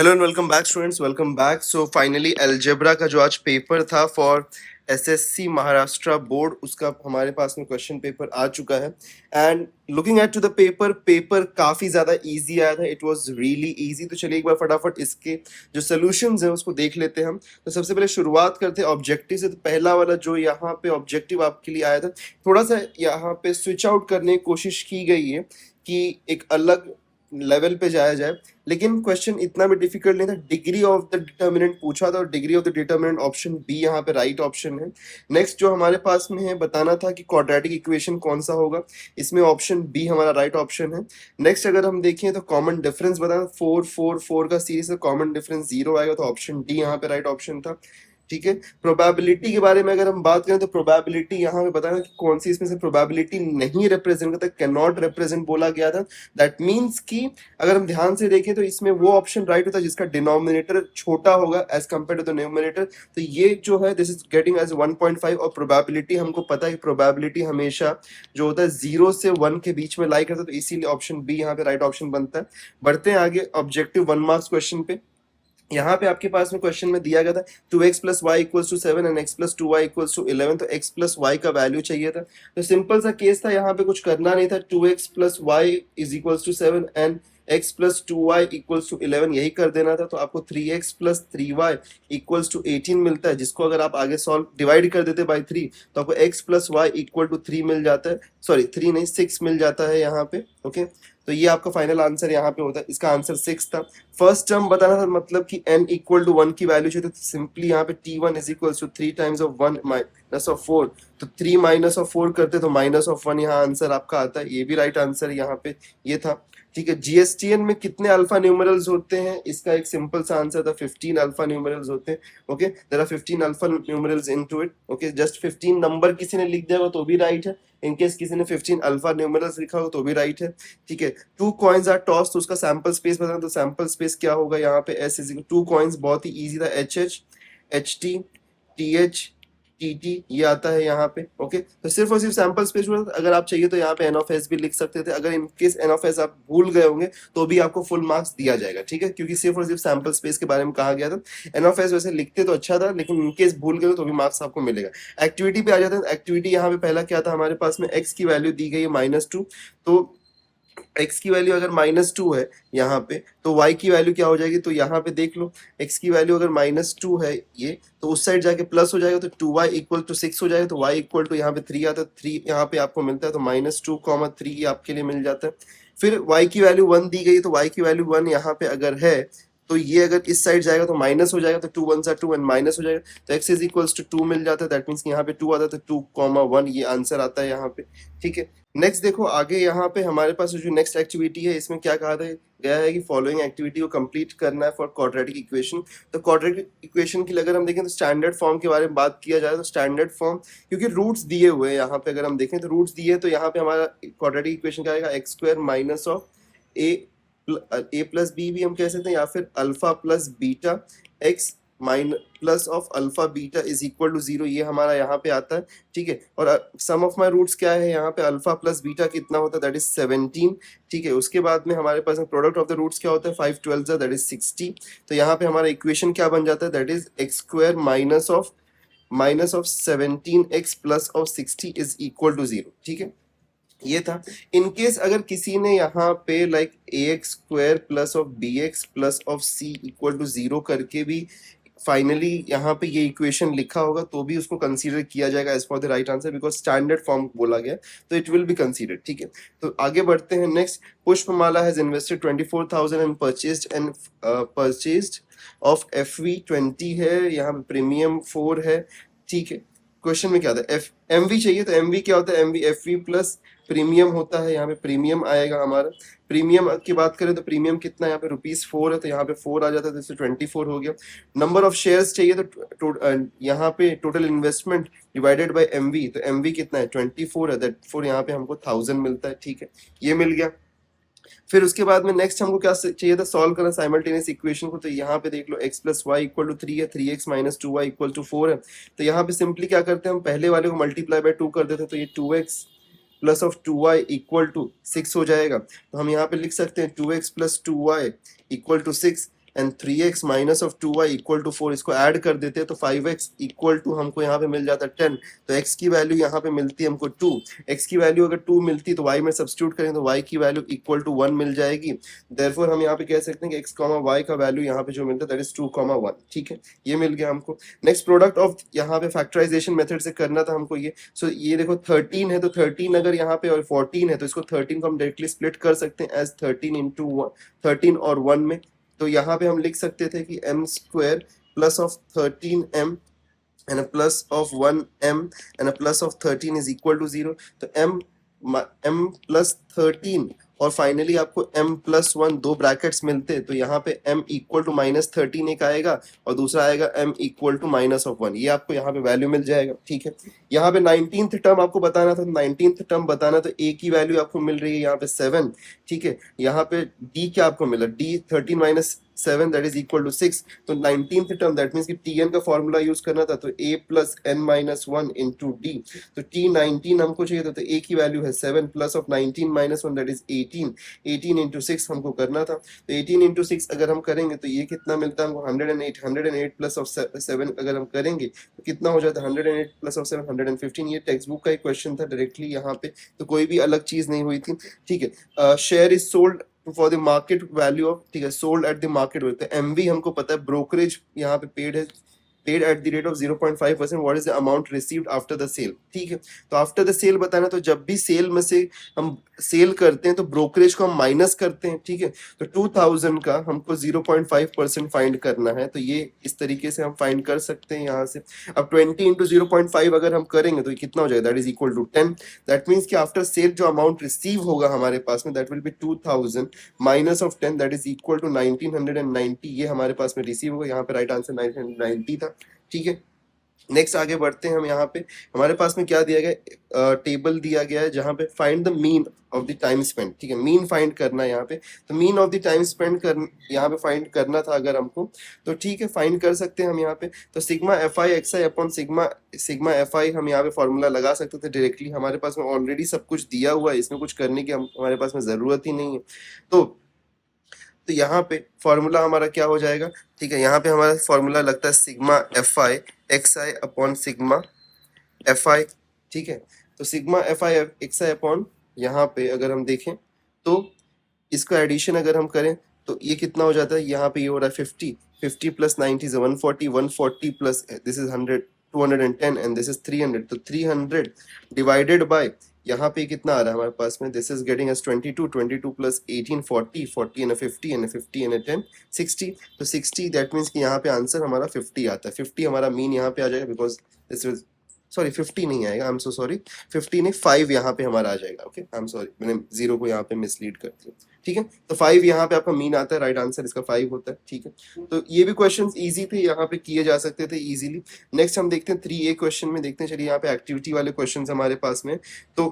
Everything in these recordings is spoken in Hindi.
Hello and welcome back students, welcome back. So finally algebra का जो आज पेपर था फॉर एसएससी महाराष्ट्र बोर्ड, उसका हमारे पास में क्वेश्चन पेपर आ चुका है। And looking at to the paper काफी ज्यादा इजी आया था। It was really easy. तो चलिए एक बार फटाफट इसके जो सोल्यूशंस हैं उसको देख लेते हैं हम। तो सबसे पहले शुरुआत करते हैं ऑब्जेक्टिव से। तो पहला वाला जो यहाँ पे ऑब्जेक्टिव आपके लिए आया था, थोड़ा सा यहाँ पे स्विच आउट करने की कोशिश की गई है कि एक अलग लेवल पे जाया जाए, लेकिन क्वेश्चन इतना भी डिफिकल्ट नहीं था। डिग्री ऑफ द डिटर्मिनेंट पूछा था और degree of the determinant option B यहाँ पे राइट ऑप्शन है। नेक्स्ट जो हमारे पास में है, बताना था कि क्वाड्रेटिक इक्वेशन कौन सा होगा। इसमें ऑप्शन बी हमारा राइट ऑप्शन है। नेक्स्ट अगर हम देखें तो कॉमन डिफरेंस बताना, 4 4 4 का सीरीज है, कॉमन डिफरेंस 0 आएगा, तो ऑप्शन डी यहाँ पे राइट ऑप्शन था। ठीक है। प्रोबेबिलिटी के बारे में अगर हम बात करें तो प्रोबेबिलिटी यहाँ पे बताना कि कौन सी इसमें से प्रोबेबिलिटी नहीं रिप्रेजेंट करता, कैन नॉट रिप्रेजेंट बोला गया था। दैट मीन्स कि अगर हम ध्यान से देखें तो इसमें वो ऑप्शन राइट होता है जिसका डिनोमिनेटर छोटा होगा as compare to the numerator. तो ये जो है दिस इज गेटिंग एज 1.5। और प्रोबेबिलिटी हमको पता है कि प्रोबेबिलिटी हमेशा जो होता है 0 से 1 के बीच में लाई करता है, तो इसीलिए ऑप्शन बी यहाँ पे राइट ऑप्शन बनता है। बढ़ते हैं आगे ऑब्जेक्टिव 1 मार्क्स क्वेश्चन पे। यहाँ पे आपके पास में क्वेश्चन में दिया गया था 2x plus y equals to 7 and x plus 2y equals to 11। तो x प्लस वाई का वैल्यू चाहिए था। तो सिंपल सा केस था, यहाँ पे कुछ करना नहीं था। 2x plus y is equals to 7 and x plus 2y equals to 11, यही कर देना था। तो आपको 3x plus 3y equals to 18 मिलता है, जिसको अगर आप आगे सॉल्व डिवाइड कर देते बाई 3 तो आपको x plus y equal to 3 मिल जाता है। सॉरी 3 नहीं 6 मिल जाता है यहाँ पे। ओके, तो ये आपका फाइनल आंसर यहाँ पे होता है। इसका आंसर 6 था। फर्स्ट टर्म बताना था, मतलब कि n इक्वल टू 1 की वैल्यू चाहिए, तो सिंपली यहाँ पे t1 is equal to 3 times of 1 minus of 4। तो 3 माइनस ऑफ 4 करते तो माइनस ऑफ 1 यहाँ आंसर आपका आता है। ये भी राइट आंसर यहाँ पे ये था। ठीक है। जीएसटीएन में कितने अल्फा न्यूमरल्स होते हैं, इसका एक सिंपल सा आंसर था 15 अल्फा न्यूमरल्स होते हैं। Okay, there are 15 alpha numerals into it. Okay, just 15 number किसी ने लिख दिया हो तो भी राइट है। इनकेस किसी ने 15 अल्फा न्यूमरल्स लिखा हो तो भी राइट है। ठीक है। 2 कॉइन्स आर टॉस, तो उसका सैंपल स्पेस बताना। तो सैंपल स्पेस क्या होगा यहाँ पे, एस इज 2 कॉइन्स, बहुत ही इजी था। H H H T T H T T ये आता है यहाँ पे। ओके, तो सिर्फ और सिर्फ सैंपल स्पेस हुआ। अगर आप चाहिए तो यहाँ पे एन ऑफ एस भी लिख सकते थे। अगर इनकेस एन ऑफ एस आप भूल गए होंगे तो भी आपको फुल मार्क्स दिया जाएगा। ठीक है, क्योंकि सिर्फ और सिर्फ सैंपल स्पेस के बारे में कहा गया था। एन ऑफ एस वैसे लिखते तो अच्छा था, लेकिन इनकेस भूल गए तो भी मार्क्स आपको मिलेगा। एक्टिविटी पे आ जाता है। एक्टिविटी यहाँ पे पहला क्या था हमारे पास में, एक्स की वैल्यू दी गई है -2। तो x की वैल्यू अगर -2 है यहाँ पे, तो y की वैल्यू क्या हो जाएगी, तो यहाँ पे देख लो। x की वैल्यू अगर -2 है ये, तो उस साइड जाके प्लस हो जाएगा, तो 2y इक्वल टू 6 हो जाएगा। तो y इक्वल टू यहाँ पे 3 आता है, 3 यहाँ पे आपको मिलता है, तो -2, 3 आपके लिए मिल जाता है। फिर y की वैल्यू 1 दी गई, तो y की वैल्यू 1 यहाँ पे अगर है, तो ये अगर इस साइड जाएगा तो माइनस हो जाएगा, तो 2 1 2 एंड माइनस हो जाएगा, तो x इज इक्वल्स टू 2 मिल जाता है। दैट मीन्स यहाँ पे 2 आता है, तो 2, 1 ये आंसर आता है यहाँ पे। ठीक है। नेक्स्ट देखो आगे यहाँ पे हमारे पास जो नेक्स्ट एक्टिविटी है, इसमें क्या कहा गया है कि फॉलोइंग एक्टिविटी को कंप्लीट करना है फॉर क्वाड्रेटिक इक्वेशन। तो क्वाड्रेटिक इक्वेशन की अगर हम देखें तो स्टैंडर्ड फॉर्म के बारे में बात किया जाए तो स्टैंडर्ड फॉर्म, क्योंकि रूट्स दिए हुए हैं यहाँ पे, अगर हम देखें तो रूट्स दिए, तो यहाँ पे हमारा क्वाड्रेटिक इक्वेशन क्या आएगा, x square minus of a plus b भी हम कह सकते हैं, या फिर अल्फा प्लस बीटा एक्स माइन plus of alpha beta is equal to 0, ये हमारा यहाँ पे आता है। ठीक है। और सम ऑफ माई रूट्स क्या है यहाँ पे, अल्फा प्लस बीटा कितना होता है, दैट इज 17। ठीक है। उसके बाद में हमारे पास प्रोडक्ट ऑफ द रूट्स क्या होता है, 5 12 दैट इज 60। तो यहाँ पे हमारा इक्वेशन क्या बन जाता है, that is x square minus of 17x plus of 60 is equal to 0। ठीक है, ये था। इनकेस अगर किसी ने यहाँ पे like ax square plus of bx plus of c equal to 0 करके भी फाइनली यहाँ पे ये इक्वेशन लिखा होगा, तो भी उसको कंसीडर किया जाएगा as for the right answer, because standard form बोला गया, तो इट विल बी कंसीडर्ड। ठीक है। तो आगे बढ़ते हैं। Next, Pushpamala has invested 24,000 and purchased of FV20 है, यहाँ पे प्रीमियम 4 है। ठीक है। क्वेश्चन में क्या था, एमवी चाहिए, तो एमवी क्या होता है, एमवी एफवी प्लस प्रीमियम होता है, यहाँ पे प्रीमियम आएगा हमारा। प्रीमियम की बात करें तो प्रीमियम कितना है, यहाँ पे ₹4 है, तो यहाँ पे 4 आ जाता है, तो इससे 24 हो गया। नंबर ऑफ शेयर्स चाहिए, तो यहाँ पे total investment divided by MV, तो एमवी कितना है 24 है, दैट फोर यहाँ पे हमको 1000 मिलता है। ठीक है, ये मिल गया। फिर उसके बाद में नेक्स्ट हमको क्या चाहिए था, सॉल्व करना साइमल्टेनियस इक्वेशन को। तो यहाँ पे देख लो x plus y equal to 3 है, 3x minus 2y equal to 4 है। तो यहाँ पे सिंपली क्या करते हैं, हम पहले वाले को मल्टीप्लाई बाय 2 कर देते हैं, तो ये 2x plus of 2y equal to 6 हो जाएगा। तो हम यहाँ पे लिख सकते हैं 2x plus 2y equal to 6। And 3x minus of 2y equal to 4, इसको ऐड कर देते हैं तो 5x इक्वल टू हमको यहाँ पे मिल जाता है 10। तो x की वैल्यू यहाँ पे मिलती है हमको 2, x की वैल्यू अगर 2 मिलती तो y में सब्स्टिट्यूट करें तो y की वैल्यू इक्वल टू 1 मिल जाएगी। देयरफॉर हम यहाँ पे कह सकते हैं कि x, y का वैल्यू यहाँ पे जो मिलता है दैट इज 2, 1। ठीक है, ये मिल गया हमको। नेक्स्ट प्रोडक्ट ऑफ यहाँ पे फैक्टराइजेशन मेथड से करना था हमको ये। सो ये देखो 13 है तो 13 अगर यहाँ पे और 14 है तो इसको 13 को हम डायरेक्टली स्प्लिट कर सकते हैं एज 13 इंटू 13 और 1 में। तो यहाँ पे हम लिख सकते थे कि m square plus of 13m and a plus of 1m and a plus of 13 is equal to 0। तो m plus 13 और फाइनली आपको m plus 1 दो ब्रैकेट्स मिलते हैं तो यहाँ पे m इक्वल टू -13 एक आएगा और दूसरा आएगा m इक्वल टू -1। ये आपको यहाँ पे वैल्यू मिल जाएगा। ठीक है, यहाँ पे 19th टर्म आपको बताना था, 19th टर्म बताना तो a की वैल्यू आपको मिल रही है यहाँ पे 7। ठीक है, यहाँ पे d क्या आपको मिला, d 13 minus 7 that is equal to 6। तो 19th टर्म दैट मीन्स कि tn का फॉर्मूला यूज करना था तो a plus n minus 1 into d. तो t19 हमको चाहिए था तो a की वैल्यू है 7 plus of 19 minus 1 that is 18। 18 into 6 हमको करना था तो 18 इंटू 6 अगर हम करेंगे तो ये कितना मिलता है हमको 108। 108 प्लस ऑफ 7 अगर हम करेंगे तो कितना हो जाता है 108 प्लस ऑफ 7 115। ये टेक्स्ट बुक का एक क्वेश्चन था डायरेक्टली यहाँ पे, तो कोई भी अलग चीज नहीं हुई थी। ठीक है, share is sold for the market value of, ठीक है, sold at the market value. तो एमवी हमको पता है, ब्रोकरेज यहाँ पे पेड है, paid at the rate of 0.5%। What is the amount received after the sale. ठीक है, तो आफ्टर द सेल बताना, तो जब भी सेल में से हम सेल करते हैं तो ब्रोकरेज को हम माइनस करते हैं। ठीक है, तो 2000 का हमको 0.5% फाइंड करना है, तो ये इस तरीके से हम फाइंड कर सकते हैं यहाँ से। अब 20 इंटू 0.5 अगर हम करेंगे तो ये कितना हो जाएगा, that is equal to 10। That means कि आफ्टर सेल जो अमाउंट रिसीव होगा हमारे पास में that will be 2000 minus of 10 that is equal to 1990। ये हमारे पास में रिसीव होगा, यहाँ पे राइट आंसर 1990 था। ठीक है, नेक्स्ट आगे बढ़ते हैं हम। यहाँ पे हमारे पास में क्या दिया गया, टेबल दिया गया है जहाँ पे find the mean of the time spend. ठीक है, मीन फाइंड करना है यहाँ पे, तो mean of the time spend कर यहाँ पे फाइंड करना था अगर हमको, तो ठीक है फाइंड कर सकते हैं हम यहाँ पे। तो sigma F I x I upon sigma F I हम यहाँ पे फॉर्मूला लगा सकते थे डायरेक्टली। हमारे पास में ऑलरेडी सब कुछ दिया हुआ है, इसमें कुछ करने की हमारे पास में जरूरत ही नहीं है। तो यहाँ पे फॉर्मूला हमारा क्या हो जाएगा, ठीक है, यहाँ पे हमारा फॉर्मूला लगता है sigma F I x I upon sigma F I. ठीक है, तो sigma F I x I upon यहाँ पे अगर हम देखें तो इसका एडिशन अगर हम करें तो ये कितना हो जाता है, यहाँ पे ये हो रहा है 50, 50 plus 90 is 140, 140 plus this is 100, 210 and this is 300। तो 300 डिवाइडेड बाय यहाँ पे कितना आ रहा है हमारे पास में, दिस इज गेटिंग एज 22, 22 प्लस 18 40, 40 एंड 50 एंड 50 एंड 10 60। तो 60 दैट मीन्स कि यहाँ पे आंसर हमारा 50 आता है। 50 हमारा मीन यहाँ पे आ जाएगा बिकॉज दिस इज, सॉरी 50 नहीं आएगा, आई एम सो सॉरी, 50 नहीं 5 यहाँ पे हमारा आ जाएगा। ओके, आई एम सॉरी, मैंने जीरो को यहाँ पे मिसलीड कर दिया। ठीक है, तो 5 यहाँ पे आपका मीन आता है, राइट आंसर इसका 5 होता है। ठीक है, तो ये भी क्वेश्चंस इजी थे, यहाँ पे किए जा सकते थे इजीली। नेक्स्ट हम देखते हैं 3A क्वेश्चन में, देखते हैं चलिए यहाँ पे एक्टिविटी वाले क्वेश्चंस हमारे पास में। तो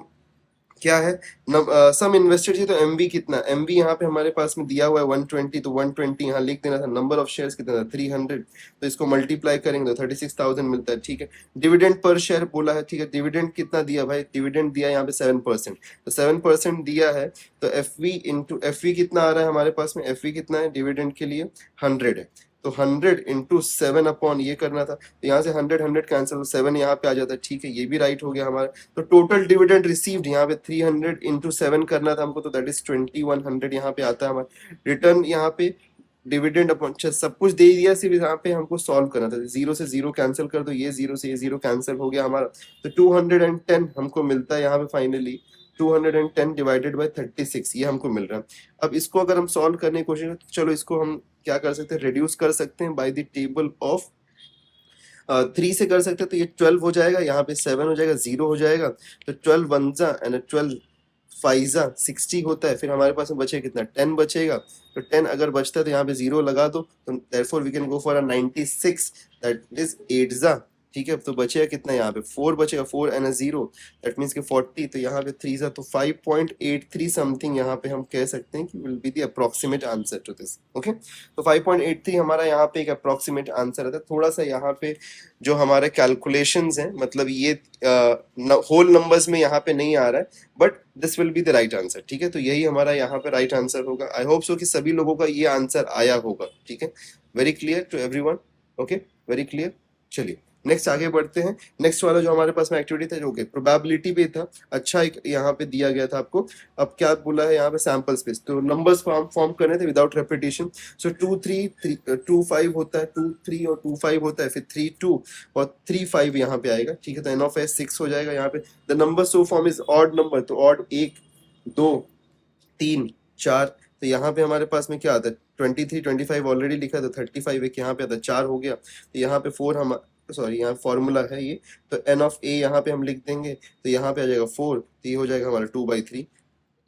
क्या है, सम इन्वेस्टेड चाहिए, तो एमवी कितना, एमवी यहाँ पे हमारे पास में दिया हुआ है 120, तो 120 यहाँ लिख देना था। नंबर ऑफ शेयर्स कितना था 300, तो इसको मल्टीप्लाई करेंगे तो 36,000 मिलता है। ठीक है, डिविडेंड पर शेयर बोला है। ठीक है, डिविडेंड कितना दिया भाई, डिविडेंड दिया यहाँ पे 7%, तो 7% दिया है। तो F V into F V कितना आ रहा है हमारे पास में, एफ वी कितना है डिविडेंड के लिए 100 है, तो 100 इंटू 7 अपॉन ये करना था, तो यहाँ से 100 100 कैंसिल, 7 यहाँ पे आ जाता है। ठीक है, ये भी राइट हो गया हमारा। तो टोटल डिविडेंड रिसीव्ड यहाँ पे 300 इंटू 7 करना था हमको, तो दैट इज 2100 यहाँ पे आता है हमारा। रिटर्न यहाँ पे डिविडेंड अपॉन, सब कुछ दे दिया, सिर्फ यहाँ पे हमको सॉल्व करना था। 0 से 0 कैंसिल कर दो, ये 0 से ये 0 कैंसिल हो गया हमारा, तो 210 हमको मिलता है यहाँ पे फाइनली। 210 डिवाइडेड बाय 36 ये हमको मिल रहा है। अब इसको अगर हम सॉल्व करने की कोशिश करें तो चलो इसको हम क्या कर सकते हैं, रिड्यूस कर सकते हैं बाय द टेबल ऑफ 3 से कर सकते हैं। तो ये 12 हो जाएगा, यहाँ पे 7 हो जाएगा, 0 हो जाएगा, तो 12 वन जा एंड 12 फाइजा 60 होता है। फिर हमारे पास में बचे कितना, 10 बचेगा, तो 10 अगर बचता है तो यहाँ पे 0 लगा दो, तो therefore we can go for a 96, that is 8 जा ठीक है, तो बचेगा कितना यहाँ पे 4 बचेगा, 4 एंड 0 दैट मीन्स कि 40, तो यहाँ पे 3 तो 5.83 समथिंग यहाँ पे हम कह सकते हैं कि will be the approximate answer to this. Okay, तो 5.83 हमारा यहाँ पे एक अप्रोक्सीमेट आंसर आता है। थोड़ा सा यहाँ पे जो हमारे कैलकुलेशंस हैं, मतलब ये होल नंबर्स में यहाँ पे नहीं आ रहा है, but this will be the right answer. ठीक है, तो यही हमारा यहाँ पे राइट आंसर होगा। आई होप सो कि सभी लोगों का ये आंसर आया होगा। ठीक है, very clear to everyone. Okay, very clear. चलिए नेक्स्ट आगे बढ़ते हैं। नेक्स्ट वाला जो हमारे पास में एक्टिविटी था जो कि प्रोबेबिलिटी पे था, अच्छा एक यहाँ पे दिया गया था आपको। अब क्या बोला है यहाँ पे, सैंपल स्पेस, तो नंबर्स फॉर्म करने थे विदाउट रेपिटेशन। सो 2 3 2 5 होता है, 2 3 और 2 5 होता है, फिर 3 2 और 3 5 यहाँ पे आएगा। ठीक है, तो एन ऑफ एस 6 हो जाएगा यहाँ पे। The number so form is odd number, तो ऑड 1 2 3 4, तो यहाँ पे हमारे पास में क्या आता है 23 25 ऑलरेडी लिखा था, 35 एक यहाँ पे आता है, 4 हो गया। तो यहाँ पे 4 हम सॉरी यहाँ फॉर्मूला है ये, तो एन ऑफ ए यहाँ पे हम लिख देंगे, तो यहाँ पे आ जाएगा 4, तो ये हो जाएगा हमारा 2/3।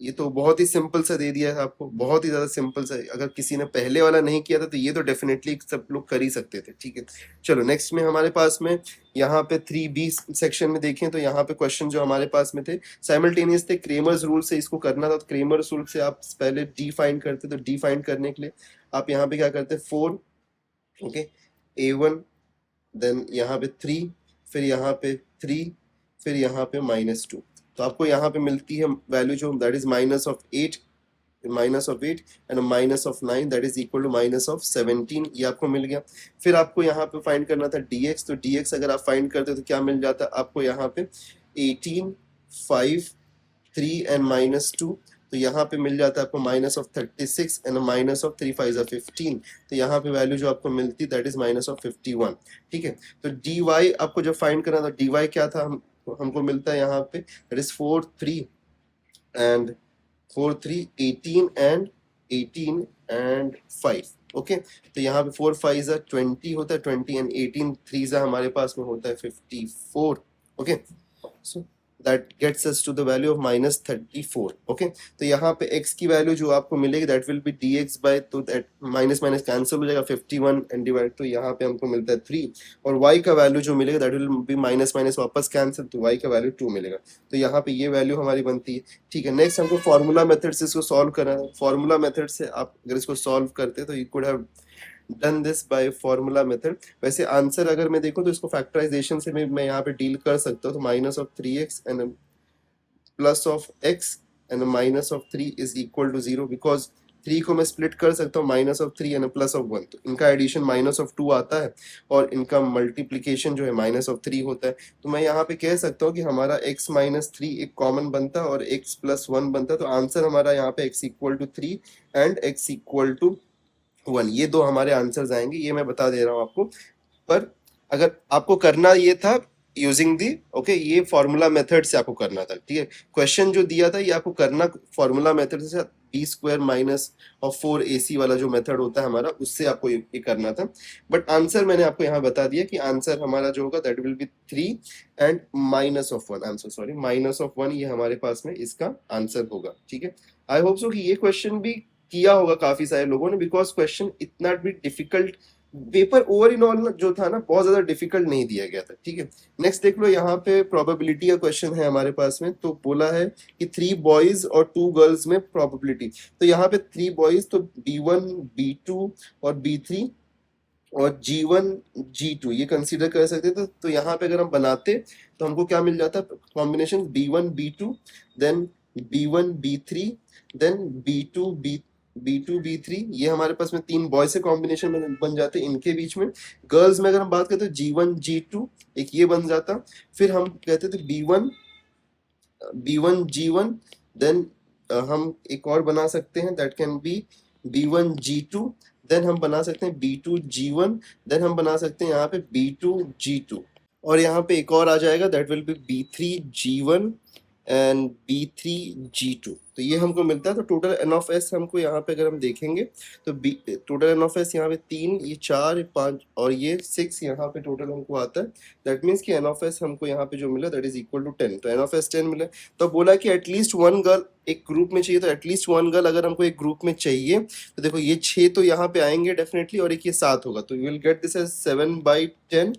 ये तो बहुत ही सिंपल सा दे दिया है आपको, बहुत ही ज्यादा सिंपल सा। अगर किसी ने पहले वाला नहीं किया था तो ये तो डेफिनेटली सब लोग कर ही सकते थे। ठीक है, चलो नेक्स्ट में हमारे पास में यहाँ पे 3B सेक्शन में देखें तो यहाँ पे क्वेश्चन जो हमारे पास में थे साइमल्टेनियस थे। क्रेमर्स रूल से इसको करना था, तो क्रेमर्स रूल से आप पहले डी फाइंड करते, तो डी फाइंड करने के लिए आप यहाँ पे क्या करते 4, ओके, A1, देन यहाँ पे 3, फिर यहाँ पे 3, फिर यहाँ पे -2, तो आपको यहाँ पे मिलती है वैल्यू जो that is -8 and -9 that is equal to -17, ये आपको मिल गया। फिर आपको यहाँ पे फाइंड करना था dx, तो dx अगर आप फाइंड करते हो तो क्या मिल जाता है आपको यहाँ पे 18 5 3 एंड -2, तो यहाँ पे मिल जाता है आपको -36 एंड -3 5 15, तो यहाँ पे वैल्यू जो आपको मिलती दैट इज -51। ठीक है, तो dy आपको जब फाइंड करना था, dy क्या था हमको मिलता है यहाँ पे that is 4 3 and 4 3 18 and 5। Okay, तो यहाँ पे 4 5 20 होता है, 20 एंड 18 3 हमारे पास में होता है 54। Okay, so that gets us to the value of -34। Okay, तो यहाँ पे x की वैल्यू जो आपको मिलेगी that will be dx by, तो दैट माइनस माइनस कैंसिल हो जाएगा, 51 एंड डिवाइड, तो यहाँ पे हमको मिलता है 3, और y का वैल्यू जो मिलेगा that will be minus minus वापस कैंसिल, तो y का वैल्यू 2 मिलेगा। तो यहाँ पे ये वैल्यू हमारी बनती है। ठीक है, नेक्स्ट हमको फॉर्मूला मेथड से इसको सॉल्व करना है। फॉर्मूला मेथड से आप अगर इसको सॉल्व करते तो you could have done this by formula method. वैसे आंसर अगर मैं देखूं तो इसको फैक्टराइजेशन से मैं यहाँ पे डील कर सकता हूँ, तो -3x and plus of x and -3 is equal to 0, because 3 को मैं स्प्लिट कर सकता हूँ -3 एंड +1, तो इनका एडिशन -2 आता है और इनका मल्टीप्लीकेशन जो है -3 होता है। तो मैं यहाँ पे कह सकता हूँ कि हमारा x -3 एक कॉमन बनता है और x +1 बनता है, तो आंसर हमारा यहाँ पे x = 3 एंड x = 1, ये दो हमारे आंसर्स आएंगे, ये मैं बता दे रहा हूँ आपको। पर अगर आपको करना ये था यूजिंग दी, ओके, ये फॉर्मूला मेथड से आपको करना था। ठीक है, क्वेश्चन जो दिया था ये आपको करना फॉर्मूला मेथड से, b² माइनस और 4ac वाला जो मेथड होता है हमारा, उससे आपको ये करना था। बट आंसर मैंने आपको यहाँ बता दिया कि आंसर हमारा जो होगा that will B 3 and -1, I am so sorry, -1, ये हमारे पास में इसका आंसर होगा। ठीक है, आई होप सो कि ये क्वेश्चन भी किया होगा काफी सारे लोगों ने, बिकॉज क्वेश्चन इतना भी difficult, paper over in all जो था ना बहुत ज्यादा डिफिकल्ट नहीं दिया गया था। ठीक है, नेक्स्ट देख लो, यहाँ पे प्रोबेबिलिटी का क्वेश्चन है हमारे पास में, तो बोला है कि 3 बॉयज और 2 गर्ल्स में प्रोबेबिलिटी, तो यहाँ पे 3 बॉयज, तो B1 B2 और B3 और G1 G2 ये कंसीडर कर सकते थे। तो यहाँ पे अगर हम बनाते तो हमको क्या मिल जाता, combination B1 B2 then B1 B3 then B2 B3, ये हमारे पास में 3 बॉय से कॉम्बिनेशन में बन जाते हैं। इनके बीच में गर्ल्स में अगर हम बात करते तो G1 G2 एक ये बन जाता, फिर हम कहते थे B1 G1, देन हम एक और बना सकते हैं that can B B1 G2, then हम बना सकते हैं B2 G1, देन हम बना सकते हैं यहाँ पे B2 G2, और यहाँ पे एक और आ जाएगा that will B B3 G1 and B3 G2। तो ये हमको मिलता है। तो टोटल एन ऑफ एस हमको यहाँ पे अगर हम देखेंगे तो टोटल एन ऑफ एस यहाँ पे 3, ये 4, ये 5 और ये 6 यहाँ पे टोटल हमको आता है। दैट मीन्स कि एन ऑफ एस हमको यहाँ पे जो मिला दैट इज इक्वल टू 10। तो एन ऑफ एस 10 मिला। तो बोला कि एटलीस्ट वन गर्ल एक ग्रुप में चाहिए, तो एटलीस्ट वन गर्ल अगर हमको एक ग्रुप में चाहिए तो देखो ये 6 तो यहाँ पे आएंगे डेफिनेटली, और एक ये 7 होगा, तो you will get this as 7/10।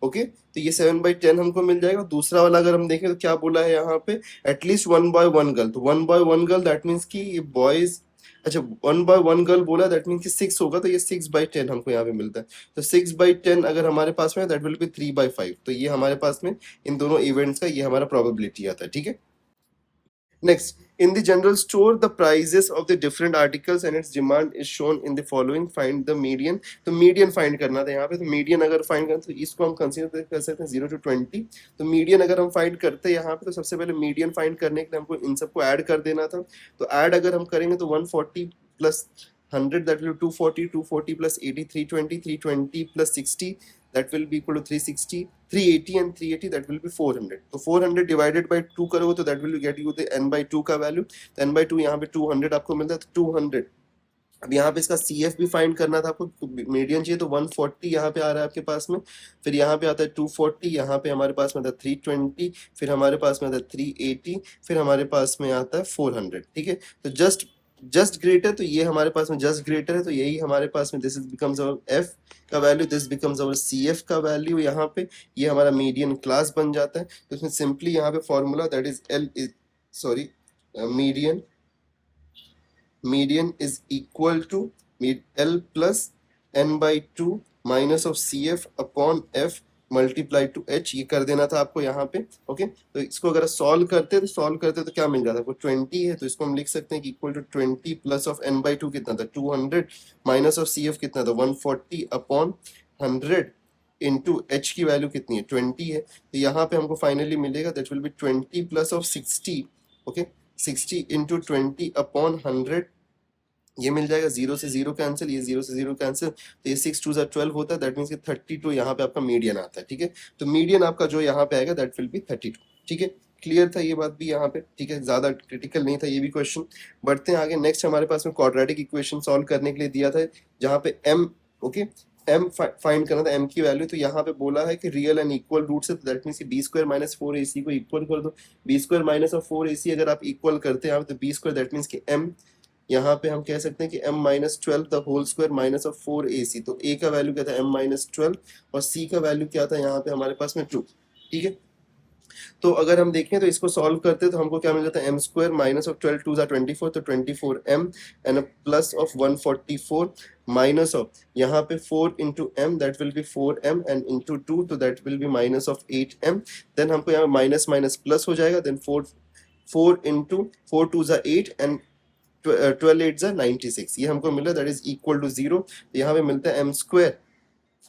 Okay, तो ये 7/10 हमको मिल जाएगा। दूसरा वाला अगर हम देखें तो क्या बोला है यहाँ पे, एटलीस्ट 1/1 गर्ल। तो 1/1 गर्ल दैट मीन्स कि ये बॉयज, अच्छा 1/1 गर्ल बोला दैट मीन्स कि 6 होगा, तो ये 6/10 हमको यहाँ पे मिलता है। तो 6/10 अगर हमारे पास में दैट विल बी 3/5। तो ये हमारे पास में इन दोनों इवेंट्स का ये हमारा प्रोबेबिलिटी आता है। ठीक है, next, in the general store the prices of the different articles and its demand is shown in the following. Find the median। तो median find करना था यहाँ पे। तो median अगर find करना तो इसको हम consider कर सकते हैं 0 to 20। तो median अगर हम find करते हैं यहाँ पे तो सबसे पहले median find करने के लिए हमको इन सबको add कर देना था। तो add अगर हम करेंगे तो 140 plus 100 that will be 240, 240 plus 80 320, 320 plus 60 that will be equal to 360, 380 and 380 that will be 400। तो 400 divided by 2 करोगे तो that will get you the n/2 का वैल्यू। तो n/2 यहाँ पे 200 आपको मिलता है। तो 200, अब यहाँ पे इसका CF भी फाइंड करना था आपको, मीडियन चाहिए। तो 140 यहाँ पे आ रहा है आपके पास में, फिर यहाँ पे आता है 240, यहाँ पे हमारे पास में आता है 320, फिर हमारे पास में आता है 380, फिर हमारे पास में आता है 400। ठीक है, तो जस्ट ग्रेटर, तो ये हमारे पास में जस्ट ग्रेटर है, तो यही हमारे पास में this is becomes our F का value, this becomes our CF का वैल्यू। यहाँ पे ये हमारा मीडियन क्लास बन जाता है। तो इसमें सिंपली यहाँ पे formula that is L is sorry median is equal to L plus n/2 minus of CF upon F multiply two H। ये कर देना था आपको यहाँ पे। ओके, तो इसको अगर सॉल्व करते तो क्या मिल जाता है आपको, 20 है, तो इसको हम लिख सकते हैं कि equal to 20 plus of n/2 कितना था 200 माइनस ऑफ CF कितना था 140 अपॉन 100 इंटू H की वैल्यू कितनी है 20 है। तो यहाँ पे हमको फाइनली मिलेगा that will B 20 plus of 60। Okay, 60 into 20 upon 100, ये मिल जाएगा। 0 से 0 कैंसिल, ये 0 से 0 कैंसिल, तो ये 6 2 12 होता है। दैट मीन्स कि 32 यहाँ पे आपका मीडियन आता है। ठीक है, तो मीडियन आपका जो यहाँ पे आएगा दैट विल बी 32। ठीक है, क्लियर था ये बात भी यहाँ पे। ठीक है, ज्यादा क्रिटिकल नहीं था ये भी क्वेश्चन। बढ़ते हैं आगे। नेक्स्ट हमारे पास में क्वाड्रेटिक इक्वेशन सॉल्व करने के लिए दिया था, जहाँ पे m, ओके, m फाइंड करना था m की वैल्यू। तो यहाँ पे बोला है कि रियल एंड इक्वल रूट से, that means b² minus 4ac को इक्वल कर दो। b² माइनस ऑफ 4ac अगर आप इक्वल करते हैं तो b² दैट मीन्स कि m, यहाँ पे हम कह सकते हैं कि m-12 the whole square minus of 4ac। तो a का वैल्यू क्या था m-12 और c का वैल्यू क्या था यहाँ पे हमारे पास में 2। ठीक है, तो अगर हम देखें तो इसको सॉल्व करते तो हमको क्या मिल जाता है m² माइनस ऑफ 12 2 24, तो 24m and plus of 144 minus of यहाँ पे 4 into m that will be 4m and into 2 तो that will be minus of 8m। Then हमको यहाँ माइनस माइनस प्लस हो जाएगा। देन 4 इंटू 4 2 8 एंड 12 8 96, ये हमको मिला दैट इज इक्वल टू 0। तो यहाँ पे मिलता है m²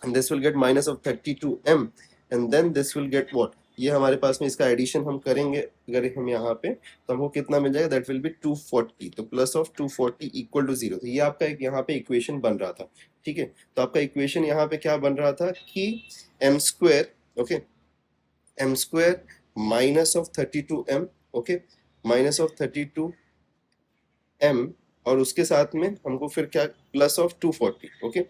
and this will get minus of 32m and then this will get what, ये हमारे पास में इसका एडिशन हम करेंगे अगर हम यहाँ पे, तो हमको कितना मिल जाएगा दैट विल बी 240। तो प्लस ऑफ 240 इक्वल टू 0। तो ये आपका एक यहाँ पे इक्वेशन बन रहा था। ठीक है, तो आपका इक्वेशन यहाँ पे क्या बन रहा था कि m², okay, m² minus of 32m, okay, minus of 32m और उसके साथ में हमको फिर क्या प्लस ऑफ 240। ओके,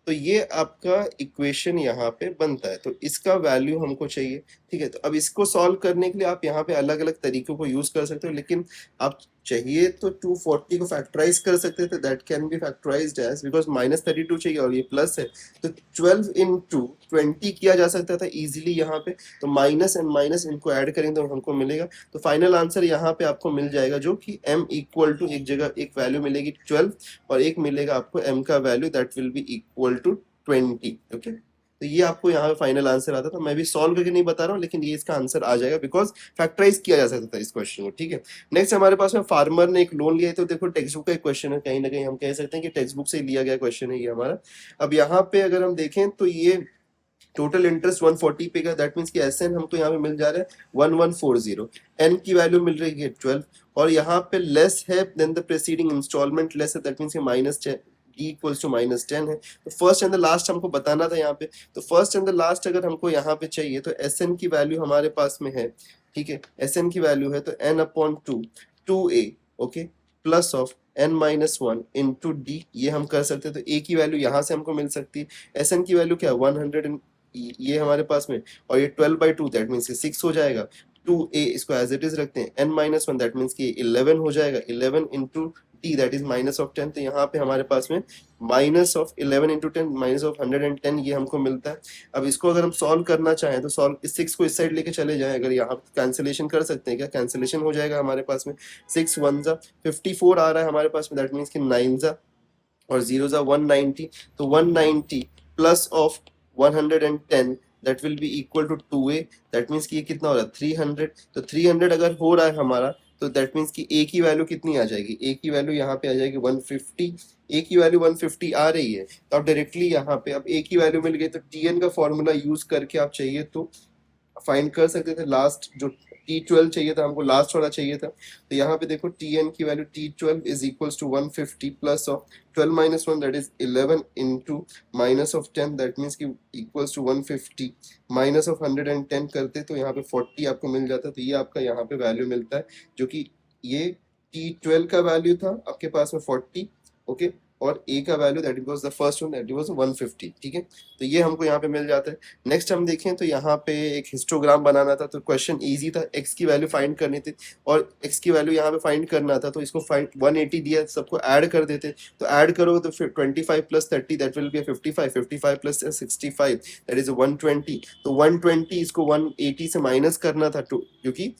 तो ये आपका इक्वेशन यहाँ पे बनता है। तो इसका वैल्यू हमको चाहिए। ठीक है, तो अब इसको सॉल्व करने के लिए आप यहाँ पे अलग अलग तरीकों को यूज कर सकते हो, लेकिन आप चाहिए तो 240 को फैक्टराइज कर सकते थे। That can be factorised as, because -32 चाहिए और ये प्लस है, तो 12 इंटू 20 किया जा सकता था इजीली यहाँ पे। तो माइनस एंड माइनस इनको ऐड करेंगे तो हमको मिलेगा। तो फाइनल आंसर यहाँ पे आपको मिल जाएगा जो कि m इक्वल टू, एक जगह एक वैल्यू मिलेगी 12 और एक मिलेगा आपको m का value that will be equal to 20। Okay, तो ये आपको यहाँ पे फाइनल आंसर आता था। मैं भी सॉल्व करके नहीं बता रहा हूँ, लेकिन ये इसका आंसर आ जाएगा बिकॉज फैक्टराइज किया जा सकता था इस क्वेश्चन को। ठीक है, नेक्स्ट हमारे पास में फार्मर ने एक लोन लिया है। तो देखो टेक्स्ट बुक का एक क्वेश्चन है, कहीं ना कहीं हम कह सकते हैं कि टेक्स्ट बुक से लिया गया क्वेश्चन है ये हमारा। अब यहाँ पे अगर हम देखें तो ये टोटल इंटरेस्ट 140 पे का, दैट मीन्स कि SN हमको यहाँ पे मिल जा रहा है 1140, N की वैल्यू मिल रही है 12 और यहाँ पे लेस है then the preceding instalment, less है दैट मीन्स -10 इक्वल्स टू -10 है। तो फर्स्ट एंड द लास्ट हमको बताना था यहाँ पे। तो फर्स्ट एंड द लास्ट अगर हमको यहाँ पे चाहिए तो SN की वैल्यू हमारे पास में है। ठीक है, SN की वैल्यू है तो N/2 2a, okay, plus of n minus one into D, ये हम कर सकते हैं। तो a की वैल्यू यहाँ से हमको मिल सकती है, Sn की वैल्यू क्या 100 ये हमारे पास में, और ये 12/2 दैट मीन्स कि 6 हो जाएगा। 2a इसको एज इट इज रखते हैं, n minus one that means कि 11 हो जाएगा, 11 into T that is minus of 10। तो यहाँ पे हमारे पास में minus of 11 into 10 minus of 110 ये हमको मिलता है। अब इसको अगर हम सॉल्व करना चाहें तो सॉल्व, इस 6 को इस साइड लेके चले जाएं, अगर यहाँ कैंसिलेशन कर सकते हैं, क्या कैंसिलेशन हो जाएगा हमारे पास में, 6 1 जा 54 आ रहा है हमारे पास में, दैट मीन्स कि 9 जा और 0 जा 190। तो 190 plus of 110 that will be equal to 2a, that means कि ये कितना हो रहा है 300। तो 300 अगर हो रहा है हमारा, तो दैट मीन्स कि a की वैल्यू कितनी आ जाएगी, a की वैल्यू यहाँ पे आ जाएगी 150। a की वैल्यू 150 आ रही है, तो आप डायरेक्टली यहाँ पे अब a की वैल्यू मिल गई, तो tn का फॉर्मूला यूज करके आप चाहिए तो फाइंड कर सकते थे। लास्ट जो T12 चाहिए था हमको, लास्ट वाला चाहिए था। तो यहाँ पे देखो Tn की value T12 is equals to 150 plus of 12 minus 1 that is 11 into minus of 10 that means की इक्वल्स टू 150 माइनस ऑफ 110 करते तो यहाँ पे 40 आपको मिल जाता। तो ये आपका यहाँ पे वैल्यू मिलता है, जो कि ये T12 का वैल्यू था आपके पास में 40, ओके, और a का value that was the first one that was 150, ठीक है। तो ये हमको यहाँ पे मिल जाता है। नेक्स्ट हम देखें तो यहाँ पे एक हिस्टोग्राम बनाना था, तो क्वेश्चन इजी था, x की वैल्यू फाइंड करनी थी और x की वैल्यू यहाँ पे फाइंड करना था। तो इसको फाइंड 180 दिया, सबको ऐड कर देते, तो ऐड करोगे तो फिर 25 plus 30 that will B 55, 55 plus 65 that is 120। तो 120 इसको 180 से माइनस करना था, क्योंकि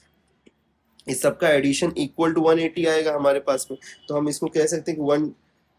इस सबका एडिशन इक्वल टू 180 आएगा हमारे पास में। तो हम इसको कह सकते हैं कि 1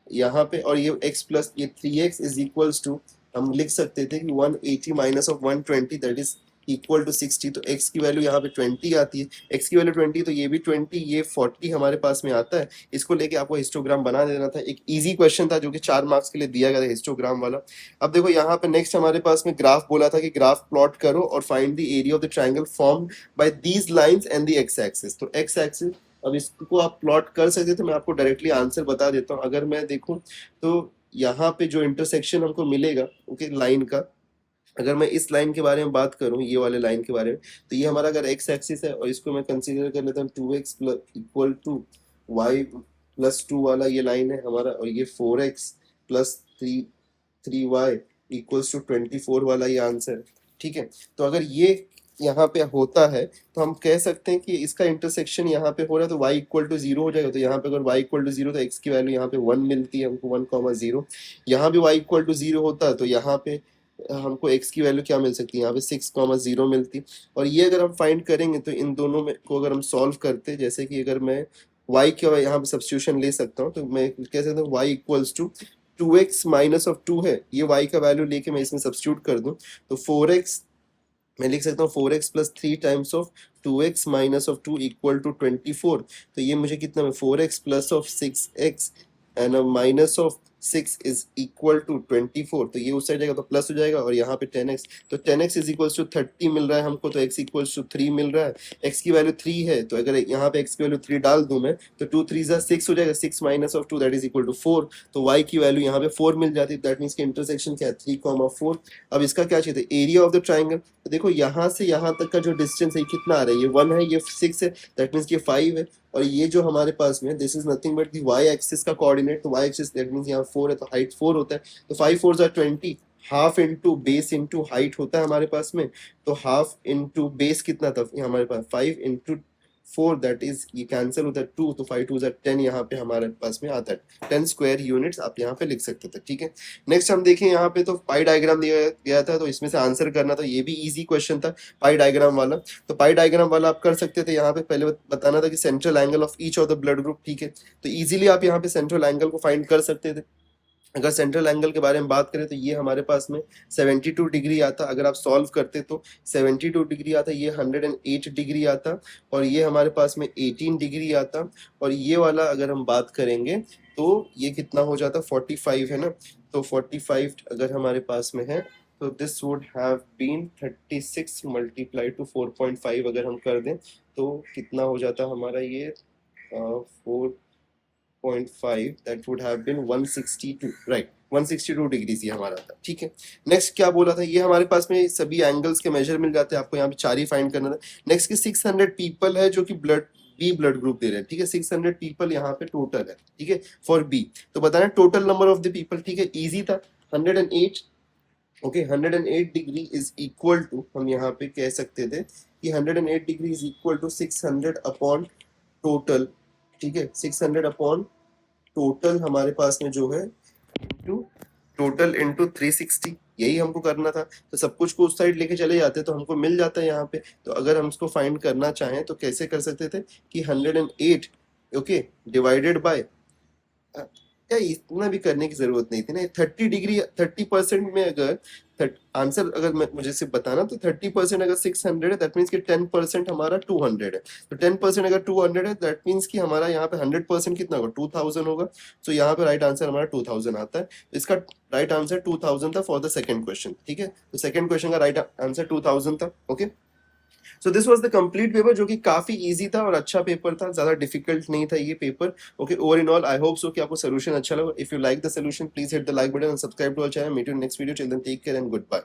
यहाँ पे, और ये x प्लस ये 3x इज इक्वल्स टू, हम लिख सकते थे कि 180 minus of 120 that is equal to 60। तो x की वैल्यू यहाँ पे 20 आती है, x की वैल्यू 20, तो ये भी 20, ये 40 हमारे पास में आता है। इसको लेके आपको हिस्टोग्राम बना देना था। एक इजी क्वेश्चन था जो कि 4 मार्क्स के लिए दिया गया था, हिस्टोग्राम वाला। अब देखो यहाँ पे नेक्स्ट हमारे पास में ग्राफ बोला था कि ग्राफ प्लॉट करो और find the area of the triangle form by these lines and the x axis. तो एक्स एक्सिस, अब इसको आप प्लॉट कर सकते थे, मैं आपको डायरेक्टली आंसर बता देता हूँ। अगर मैं देखूं तो यहाँ पे जो इंटरसेक्शन हमको मिलेगा, ओके, लाइन का, अगर मैं इस लाइन के बारे में बात करूं, ये वाले लाइन के बारे में, तो ये हमारा अगर एक्स एक्सिस है और इसको मैं कंसीडर कर लेता हूँ 2x equal to Y plus 2 वाला ये लाइन है हमारा, और ये 4x plus 3y equals to 24 वाला ये आंसर है, ठीक है। तो अगर ये यहाँ पे होता है तो हम कह सकते हैं कि इसका इंटरसेक्शन यहाँ पे हो रहा है, तो y इक्वल टू 0 हो जाएगा। तो यहाँ पे अगर y इक्वल टू 0 तो x की वैल्यू यहाँ पे 1 मिलती है हमको, 1,0। यहाँ भी y इक्वल टू 0 होता है तो यहाँ पे हमको x की वैल्यू क्या मिल सकती है, यहाँ पे 6,0 मिलती। और ये अगर हम फाइंड करेंगे तो इन दोनों में को अगर हम सॉल्व करते, जैसे कि अगर मैं y के यहाँ पे सब्स्टिट्यूशन ले सकता हूँ, तो मैं कह सकता हूँ y equals to 2x minus of 2 है, ये y का वैल्यू लेके मैं इसमें सब्स्टिट्यूट कर दूं तो 4x मैं लिख सकता हूँ 4x plus 3 times of 2x minus of 2 equal to 24। तो ये मुझे कितना में 4x plus of 6x and minus of 6 is equal to 24। तो ये उस साइड जाएगा तो प्लस हो जाएगा, और यहाँ पे 10x, तो 10x इज इक्वल टू 30 मिल रहा है हमको, तो x इक्वल टू 3 मिल रहा है। x की वैल्यू 3 है, तो अगर यहाँ पे x की वैल्यू 3 डाल दूं मैं, तो 2 3 जा 6 हो जाएगा, 6 minus of 2 that is equal to 4। तो y की वैल्यू यहाँ पे 4 मिल जाती है, दैट मीन्स कि इंटरसेक्शन क्या है 3,4। अब इसका क्या चाहिए, एरिया ऑफ द ट्राइंगल। तो देखो यहाँ से यहाँ तक का जो डिस्टेंस है कितना आ रहा है, ये 1 है, ये 6 है, दैट मीन्स ये 5 है, और ये जो हमारे पास में this is nothing but the y axis का कोऑर्डिनेट। तो वाई एक्सिस दैट मीन्स यहाँ 4 है, तो हाइट 4 होता है, तो 5 4 जा 20, half into base into height होता है हमारे पास में। तो हाफ इंटू बेस कितना था हमारे पास 5 इंटू 4 दैट इज, ये कैंसिल होता है 2, तो 5 2 10 यहाँ पे हमारे पास में आता है 10 स्क्वायर यूनिट्स, आप यहाँ पे लिख सकते थे, ठीक है। नेक्स्ट हम देखें यहाँ पे, तो पाई डायग्राम दिया गया था, तो इसमें से आंसर करना था, ये भी इजी क्वेश्चन था पाई डायग्राम वाला। तो पाई डायग्राम वाला आप कर सकते थे, यहाँ पे पहले बताना था कि central angle of each of the blood group, ठीक है। तो इजीली आप यहाँ पे सेंट्रल एंगल को फाइंड कर सकते थे। अगर सेंट्रल एंगल के बारे में बात करें तो ये हमारे पास में 72 डिग्री आता, अगर आप सॉल्व करते तो 72 डिग्री आता, ये 108 डिग्री आता, और ये हमारे पास में 18 डिग्री आता, और ये वाला अगर हम बात करेंगे तो ये कितना हो जाता 45 है ना। तो 45 अगर हमारे पास में है तो this would have been 36 multiply to 4.5 अगर हम कर दें तो कितना हो जाता हमारा ये 4.5 that would have been 162, right, 162 degrees ये हमारा था, ठीक है। नेक्स्ट क्या बोला था, ये हमारे पास में सभी एंगल्स के मेजर मिल जाते हैं, आपको यहाँ पे 4 ही फाइंड करना था। नेक्स्ट की 600 पीपल है जो कि ब्लड बी ब्लड ग्रुप दे रहे हैं, ठीक है। 600 पीपल यहाँ पे टोटल है, ठीक है, फॉर बी। तो बताना total number of the people, ठीक है, इजी था। 108, okay, 108 degree is equal to, हम यहाँ पे कह सकते थे कि 108 degree is equal to 600 upon total, ठीक है, 600 अपॉन टोटल हमारे पास में जो है इंटू टोटल इंटू 360, यही हमको करना था। तो सब कुछ को उस साइड लेके चले जाते तो हमको मिल जाता है यहाँ पे। तो अगर हम इसको फाइंड करना चाहें तो कैसे कर सकते थे कि 108, ओके, डिवाइडेड बाय, क्या इतना भी करने की जरूरत नहीं थी ना। 30 डिग्री 30% में अगर आंसर अगर मुझे सिर्फ बताना तो 30% अगर 600 है दैट मीन्स कि 10% हमारा 200 है। तो 10% अगर 200 है दैट मीन्स कि हमारा यहाँ पे 100% कितना होगा, 2000 होगा। तो यहाँ पे राइट आंसर हमारा 2000 आता है। इसका राइट आंसर 2000 था फॉर द सेकंड क्वेश्चन, ठीक है। तो सेकंड क्वेश्चन का राइट आंसर 2000 था, okay. So this was the complete paper, जो कि काफी इजी था और अच्छा पेपर था, ज्यादा डिफिकल्ट नहीं था ये paper, okay. Over in all I hope so कि आपको सोल्यूशन अच्छा लगा। If you like the solution please hit the like button and subscribe to our channel. Meet you next video, till then take care and good bye.